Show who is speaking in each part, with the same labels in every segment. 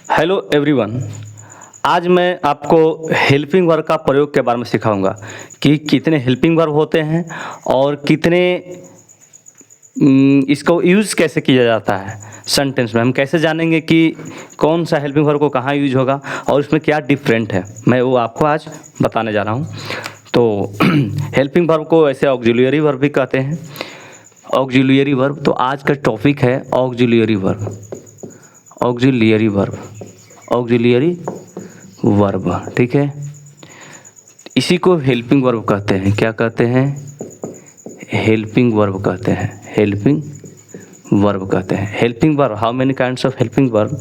Speaker 1: Hello everyone. आज मैं आपको हेल्पिंग वर्ब का प्रयोग के बारे में सिखाऊंगा कि कितने हेल्पिंग वर्ब होते हैं और कितने इसको यूज़ कैसे किया जाता है सेंटेंस में। हम कैसे जानेंगे कि कौन सा हेल्पिंग वर्ब को कहाँ यूज होगा और उसमें क्या डिफरेंट है, मैं वो आपको आज बताने जा रहा हूँ। तो हेल्पिंग वर्ब को ऐसे ऑक्सिलियरी वर्ब भी कहते हैं। ऑक्सिलियरी वर्ब, तो आज का टॉपिक है auxiliary verb. Auxiliary verb, auxiliary verb, ठीक है। इसी को हेल्पिंग वर्ब कहते हैं। क्या कहते हैं? हेल्पिंग वर्ब कहते हैं। हेल्पिंग वर्ब कहते हैं। Helping verb, how many kinds of helping verb?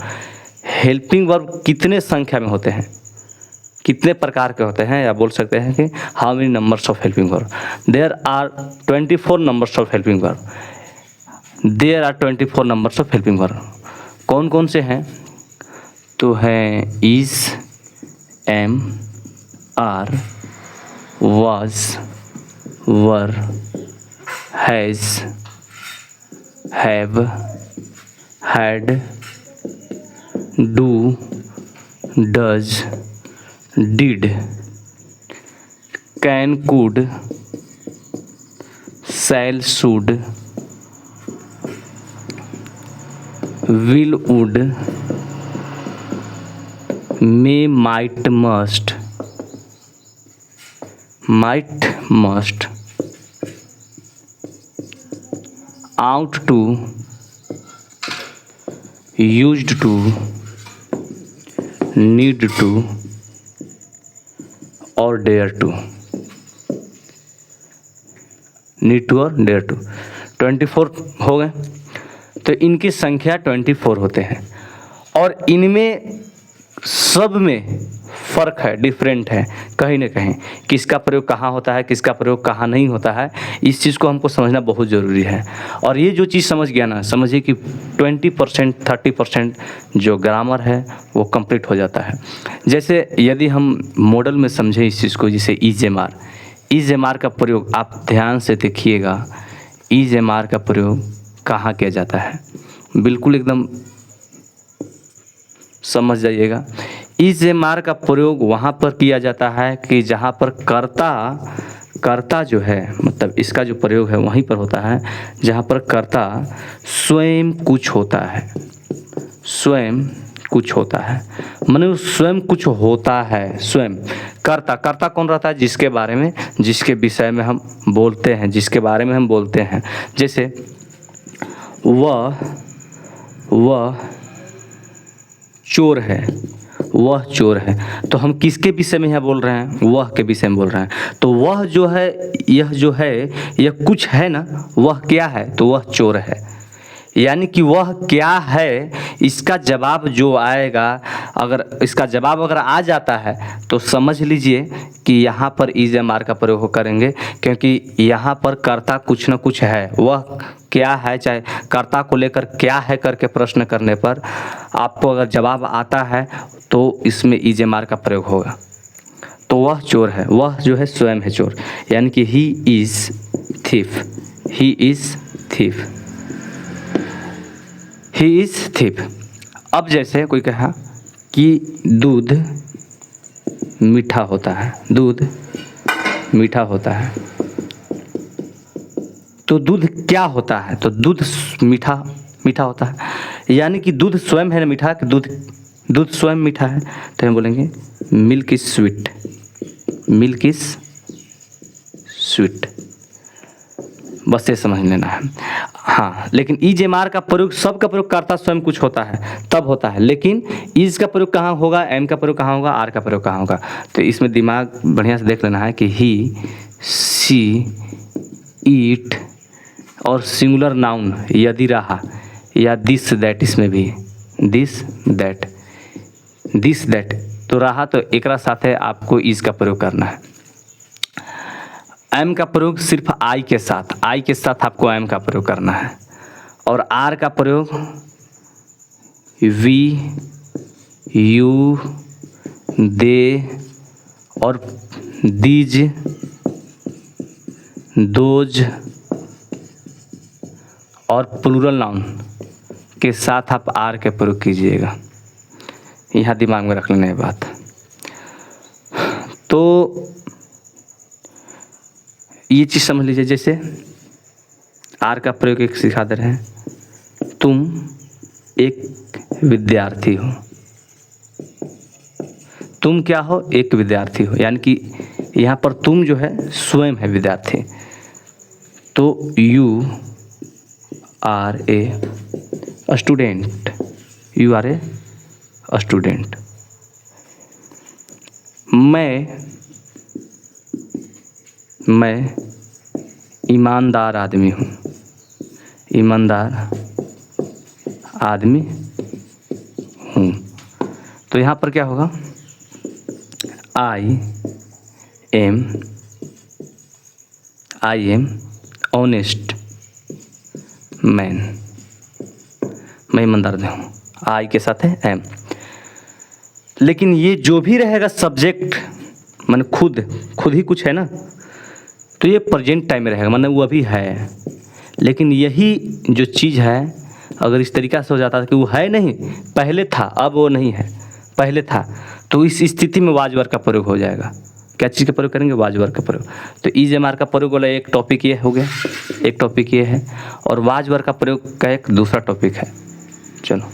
Speaker 1: Helping verb कितने संख्या में होते हैं, कितने प्रकार के होते हैं, या बोल सकते हैं कि how many numbers of helping verb? There are 24 numbers of helping verb. There are 24 numbers of helping verb. कौन कौन से हैं? तो हैं is, am, are, was, were, has, have, had, do, does, did, can, could, shall, should, will, would, may, might, must, might, must, ought to, used to, need to और dare to। need to और dare to 24 हो गए। तो इनकी संख्या 24 होते हैं और इनमें सब में फ़र्क है, डिफरेंट है कहीं ना कहीं। किसका प्रयोग कहाँ होता है, किसका प्रयोग कहाँ नहीं होता है, इस चीज़ को हमको समझना बहुत ज़रूरी है। और ये जो चीज़ समझ गया ना, समझिए कि 20% 30% जो ग्रामर है वो कंप्लीट हो जाता है। जैसे यदि हम मॉडल में समझें इस चीज़ को, जैसे is am are. Is am are का प्रयोग आप ध्यान से देखिएगा। इज एम आर का प्रयोग कहाँ किया जाता है, बिल्कुल एकदम समझ जाइएगा। इज एम आर का प्रयोग वहाँ पर किया जाता है कि जहाँ पर कर्ता जो है, मतलब इसका जो प्रयोग है वहीं पर होता है जहाँ पर कर्ता स्वयं कुछ होता है। स्वयं कुछ होता है, माने स्वयं कुछ होता है। स्वयं कर्ता कौन रहता है? जिसके बारे में, जिसके विषय में हम बोलते हैं, जिसके बारे में हम बोलते हैं। जैसे वह चोर है, वह चोर है, तो हम किसके विषय में यहाँ बोल रहे हैं? वह के विषय में बोल रहे हैं। तो वह जो है, यह जो है, यह कुछ है ना, वह क्या है? तो वह चोर है। यानी कि वह क्या है, इसका जवाब जो आएगा, अगर इसका जवाब अगर आ जाता है तो समझ लीजिए कि यहाँ पर इज एम आर का प्रयोग करेंगे, क्योंकि यहाँ पर कर्ता कुछ न कुछ है। वह क्या है, चाहे कर्ता को लेकर क्या है करके प्रश्न करने पर आपको अगर जवाब आता है तो इसमें इज एम आर का प्रयोग होगा। तो वह चोर है, वह जो है स्वयं है चोर, यानी कि he is thief. He is thief. He is thief. अब जैसे कोई कहा कि दूध मीठा होता है, दूध मीठा होता है, तो दूध क्या होता है? तो दूध मीठा होता है। यानी कि दूध स्वयं है ना मीठा, कि दूध स्वयं मीठा है, तो हम बोलेंगे milk is sweet. Milk is sweet, बस ये समझ लेना है। हाँ, लेकिन इज एम आर का प्रयोग, सबका प्रयोग कर्ता स्वयं कुछ होता है तब होता है, लेकिन इज का प्रयोग कहाँ होगा, एम का प्रयोग कहाँ होगा, आर का प्रयोग कहाँ होगा? तो इसमें दिमाग बढ़िया से देख लेना है कि ही, सी, ईट और सिंगुलर नाउन यदि रहा, या दिस दैट, इसमें भी दिस दैट तो रहा, तो एक साथ आपको इज का प्रयोग करना है। एम का प्रयोग सिर्फ आई के साथ आपको एम का प्रयोग करना है। और आर का प्रयोग वी, यू, दे और दीज, दोज और प्लूरल नाउन के साथ आप आर के प्रयोग कीजिएगा। यहाँ दिमाग में रख लेना ये बात। तो ये चीज़ समझ लीजिए, जैसे आर का प्रयोग एक सिखा दे रहे हैं, तुम एक विद्यार्थी हो। तुम क्या हो? एक विद्यार्थी हो, यानी कि यहाँ पर तुम जो है स्वयं है विद्यार्थी। तो you are a student, you are a student. मैं ईमानदार आदमी हूँ, ईमानदार आदमी हूँ। तो यहाँ पर क्या होगा? I am honest man. मैं ईमानदार हूँ, आई के साथ है एम। लेकिन ये जो भी रहेगा सब्जेक्ट, माने खुद ही कुछ है ना, तो ये प्रेजेंट टाइम में रहेगा, माने वो अभी है। लेकिन यही जो चीज़ है, अगर इस तरीक़ा से हो जाता था कि वो है नहीं, पहले था, अब वो नहीं है, पहले था, तो इस स्थिति में वाज वर्ड का प्रयोग हो जाएगा। क्या चीज़ का प्रयोग करेंगे? वाज वर्ड का प्रयोग। तो इज एम आर का प्रयोग वाला एक टॉपिक ये हो गया, एक टॉपिक ये है, और वाज वर्ड का प्रयोग का एक दूसरा टॉपिक है। चलो।